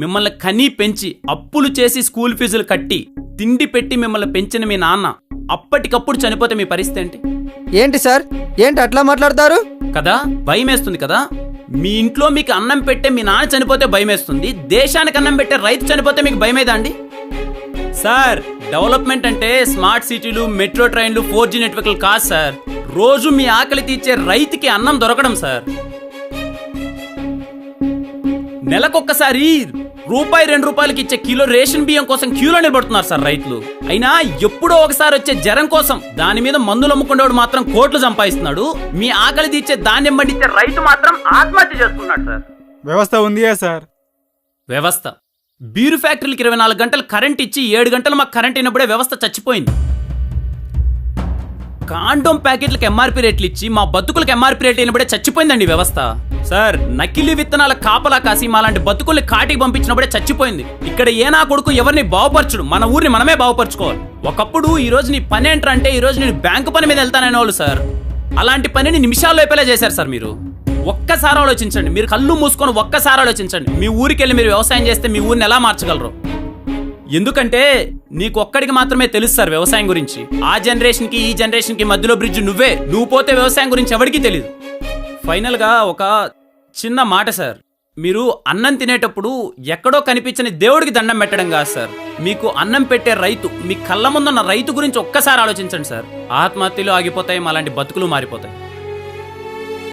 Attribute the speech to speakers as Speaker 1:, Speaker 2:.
Speaker 1: మిమ్మల్ని కనీ పెంచి అప్పులు చేసి స్కూల్ ఫీజులు కట్టి తిండి పెట్టి మిమ్మల్ని పెంచిన మీ నాన్న అప్పటికప్పుడు చనిపోతే మీ పరిస్థితి ఏంటి?
Speaker 2: ఏంటి సార్, ఏంటి అట్లా మాట్లాడతారు
Speaker 1: కదా, భయం వేస్తుంది కదా. మీ ఇంట్లో మీకు అన్నం పెట్టే మీ నాన్న చనిపోతే భయం వేస్తుంది, దేశానికి అన్నం పెట్టే రైతు చనిపోతే మీకు భయమేదా అండి? సార్, డెవలప్మెంట్ అంటే స్మార్ట్ సిటీలు, మెట్రో ట్రైన్లు, 4G నెట్వర్క్లు కాదు సార్. రోజు మీ ఆకలి తీర్చే రైతుకి అన్నం దొరకడం సార్. నెలకొక్కసారి ₹2-2 ఇచ్చే కిలో రేషన్ బియ్యం కోసం క్యూలో నిలబడుతున్నారు సార్ రైతులు. అయినా ఎప్పుడో ఒకసారి వచ్చే జ్వరం కోసం దాని మీద మందులు అమ్ముకునేవాడు మాత్రం కోట్లు సంపాదిస్తున్నాడు. మీ ఆకలి తీర్చే ధాన్యం పండించే రైతు మాత్రం ఆత్మహత్య చేస్తున్నాడు సార్.
Speaker 3: వ్యవస్థ ఉందియా సార్?
Speaker 1: వ్యవస్థ బీరు ఫ్యాక్టరీలకు 24 గంటలు కరెంట్ ఇచ్చి 7 గంటలు మాకు కరెంట్ అయినప్పుడే వ్యవస్థ చచ్చిపోయింది. కాండోమ్ ప్యాకెట్లకు ఎంఆర్పీ రేట్లు ఇచ్చి మా బతుకులకు ఎంఆర్పీ రేట్ అయినప్పుడే చచ్చిపోయిందండి వ్యవస్థ. సార్, నకిలీ విత్తనాల కాపలా కాసి మాలాంటి బతుకుల్ని కాటికి పంపించినప్పుడే చచ్చిపోయింది. ఇక్కడ ఏనా కొడుకు ఎవరిని బాగుపరచుడు, మన ఊరిని మనమే బాగుపరచుకోవాలి. ఒకప్పుడు ఈ రోజు నీ పని ఏంట్రా అంటే, ఈ రోజు నేను బ్యాంకు పని మీద వెళ్తాననే వాళ్ళు సార్. అలాంటి పనిని నిమిషాల్లో అయిపోయేలా చేశారు సార్. మీరు ఒక్కసారి ఆలోచించండి, మీరు కళ్ళు మూసుకొని ఒక్కసారి ఆలోచించండి. మీ ఊరికి వెళ్ళి మీరు వ్యవసాయం చేస్తే మీ ఊరిని ఎలా మార్చగలరు? ఎందుకంటే నీకు ఒక్కడికి మాత్రమే తెలుసు సార్ వ్యవసాయం గురించి. ఆ జనరేషన్ కి ఈ జనరేషన్ కి మధ్యలో బ్రిడ్జ్ నువ్వే. నువ్వు పోతే వ్యవసాయం గురించి ఎవరికీ తెలియదు. ఫైనల్ గా ఒక చిన్న మాట సార్, మీరు అన్నం తినేటప్పుడు ఎక్కడో కనిపించని దేవుడికి దండం పెట్టడం కాదు సార్, మీకు అన్నం పెట్టే రైతు, మీ కళ్ళ ముందున్న రైతు గురించి ఒక్కసారి ఆలోచించండి సార్. ఆత్మహత్యలు ఆగిపోతాయి, అలాంటి బతుకులు మారిపోతాయి.